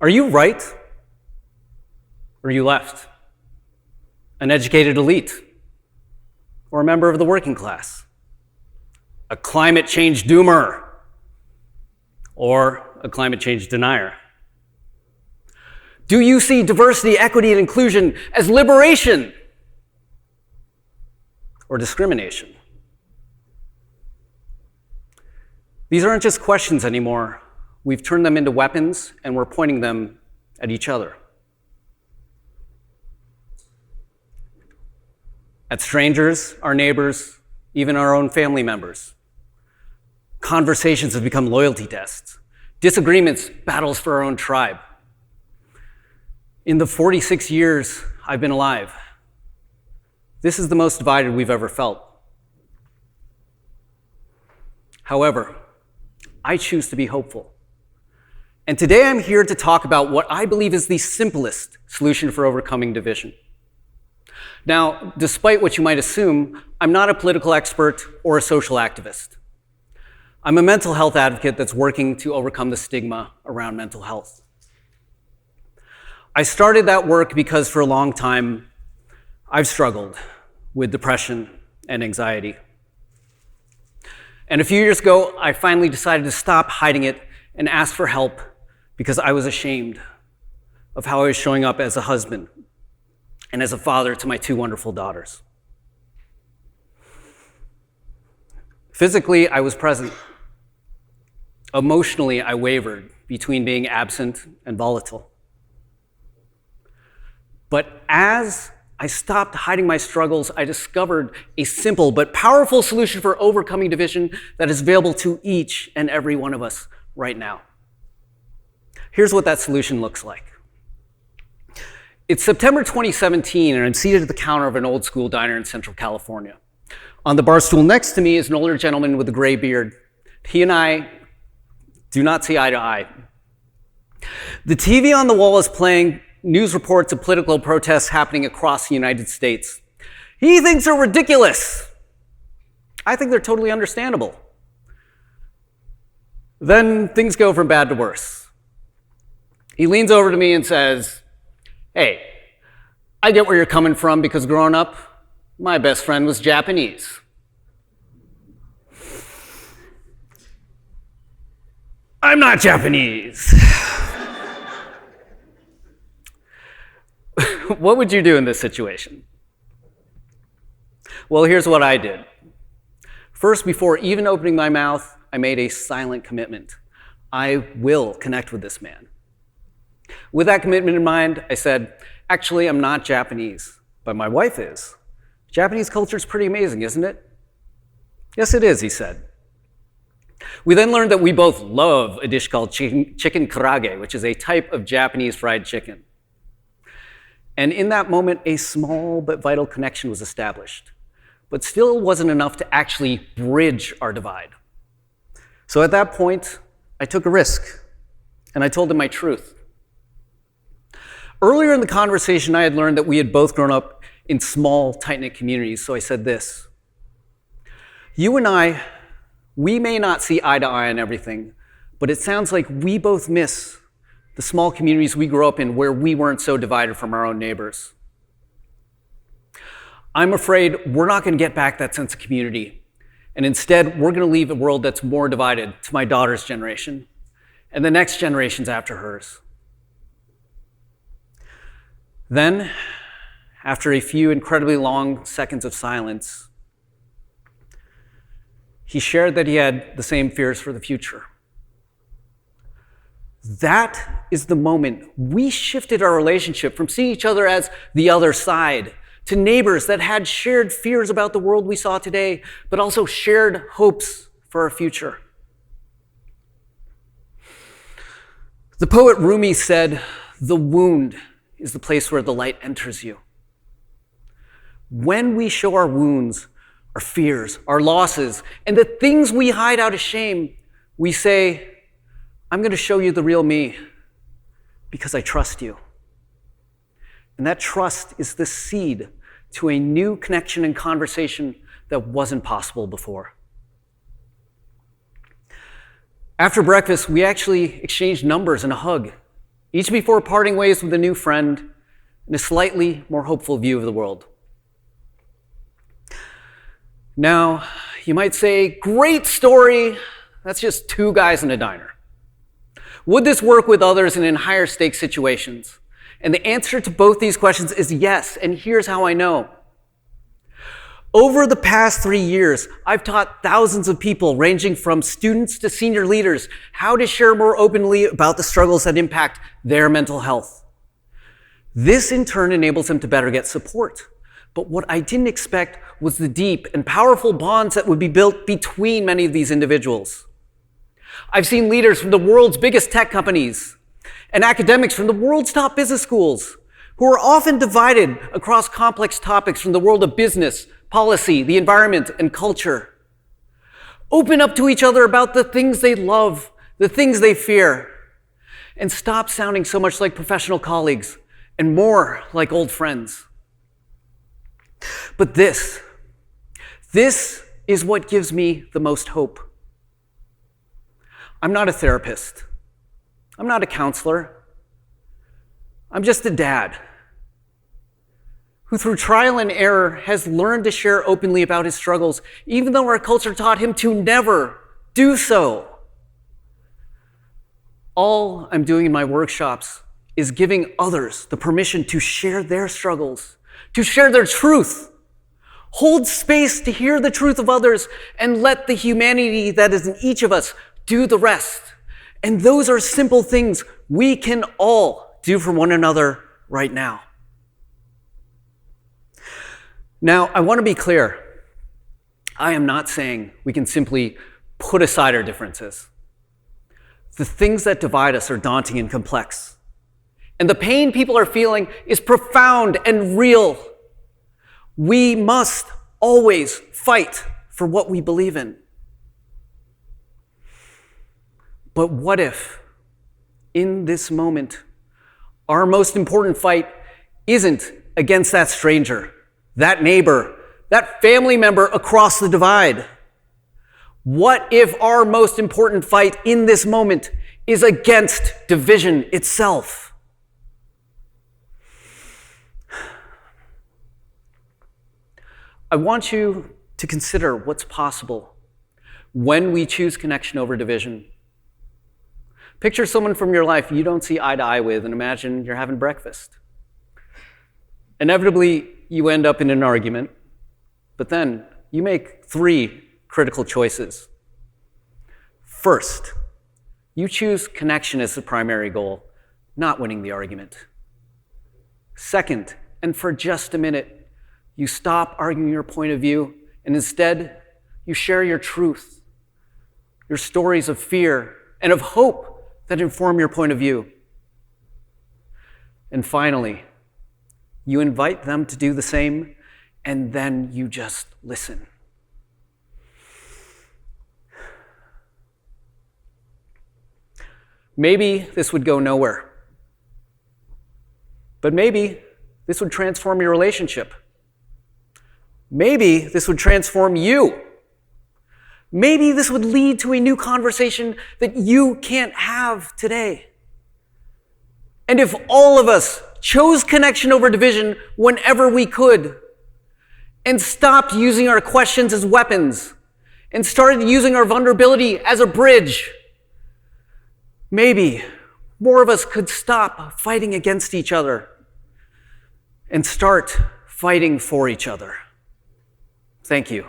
Are you right? Or are you left? An educated elite? Or a member of the working class? A climate change doomer? Or a climate change denier? Do you see diversity, equity, and inclusion as liberation or discrimination? These aren't just questions anymore. We've turned them into weapons, and we're pointing them at each other. At strangers, our neighbors, even our own family members. Conversations have become loyalty tests. Disagreements, battles for our own tribe. In the 46 years I've been alive, this is the most divided we've ever felt. However, I choose to be hopeful. And today I'm here to talk about what I believe is the simplest solution for overcoming division. Now, despite what you might assume, I'm not a political expert or a social activist. I'm a mental health advocate that's working to overcome the stigma around mental health. I started that work because for a long time, I've struggled with depression and anxiety. And a few years ago, I finally decided to stop hiding it and ask for help because I was ashamed of how I was showing up as a husband and as a father to my two wonderful daughters. Physically, I was present. Emotionally, I wavered between being absent and volatile. But as I stopped hiding my struggles, I discovered a simple but powerful solution for overcoming division that is available to each and every one of us right now. Here's what that solution looks like. It's September 2017, and I'm seated at the counter of an old school diner in Central California. On the bar stool next to me is an older gentleman with a gray beard. He and I do not see eye to eye. The TV on the wall is playing news reports of political protests happening across the United States. He thinks they're ridiculous. I think they're totally understandable. Then things go from bad to worse. He leans over to me and says, "Hey, I get where you're coming from because growing up, my best friend was Japanese." I'm not Japanese. What would you do in this situation? Well, here's what I did. First, before even opening my mouth, I made a silent commitment. I will connect with this man. With that commitment in mind, I said, actually, I'm not Japanese, but my wife is. Japanese culture is pretty amazing, isn't it? Yes, it is, he said. We then learned that we both love a dish called chicken karage, which is a type of Japanese fried chicken. And in that moment, a small but vital connection was established, but still wasn't enough to actually bridge our divide. So at that point, I took a risk, and I told him my truth. Earlier in the conversation, I had learned that we had both grown up in small, tight-knit communities, so I said this. You and I, we may not see eye to eye on everything, but it sounds like we both miss the small communities we grew up in where we weren't so divided from our own neighbors. I'm afraid we're not going to get back that sense of community, and instead, we're going to leave a world that's more divided to my daughter's generation and the next generations after hers. Then, after a few incredibly long seconds of silence, he shared that he had the same fears for the future. That is the moment we shifted our relationship from seeing each other as the other side to neighbors that had shared fears about the world we saw today, but also shared hopes for our future. The poet Rumi said, "The wound is the place where the light enters you." When we show our wounds, our fears, our losses, and the things we hide out of shame, we say, I'm going to show you the real me because I trust you. And that trust is the seed to a new connection and conversation that wasn't possible before. After breakfast, we actually exchanged numbers and a hug. each before parting ways with a new friend and a slightly more hopeful view of the world. Now, you might say, great story, that's just two guys in a diner. Would this work with others and in higher stakes situations? And the answer to both these questions is yes, and here's how I know. Over the past 3 years, I've taught thousands of people, ranging from students to senior leaders, how to share more openly about the struggles that impact their mental health. This in turn enables them to better get support. But what I didn't expect was the deep and powerful bonds that would be built between many of these individuals. I've seen leaders from the world's biggest tech companies and academics from the world's top business schools who are often divided across complex topics from the world of business, policy, the environment, and culture. Open up to each other about the things they love, the things they fear, and stop sounding so much like professional colleagues and more like old friends. But this is what gives me the most hope. I'm not a therapist. I'm not a counselor. I'm just a dad who through trial and error has learned to share openly about his struggles, even though our culture taught him to never do so. All I'm doing in my workshops is giving others the permission to share their struggles, to share their truth, hold space to hear the truth of others, and let the humanity that is in each of us do the rest. And those are simple things we can all do for one another right now. Now, I want to be clear. I am not saying we can simply put aside our differences. The things that divide us are daunting and complex. And the pain people are feeling is profound and real. We must always fight for what we believe in. But what if, in this moment, our most important fight isn't against that stranger, that neighbor, that family member across the divide? What if our most important fight in this moment is against division itself? I want you to consider what's possible when we choose connection over division. Picture someone from your life you don't see eye to eye with, and imagine you're having breakfast. Inevitably, you end up in an argument, but then you make 3 critical choices. First, you choose connection as the primary goal, not winning the argument. Second, and for just a minute, you stop arguing your point of view, and instead, you share your truth, your stories of fear and of hope that inform your point of view. And finally, you invite them to do the same, and then you just listen. Maybe this would go nowhere. But maybe this would transform your relationship. Maybe this would transform you. Maybe this would lead to a new conversation that you can't have today. And if all of us chose connection over division whenever we could, and stopped using our questions as weapons, and started using our vulnerability as a bridge, maybe more of us could stop fighting against each other and start fighting for each other. Thank you.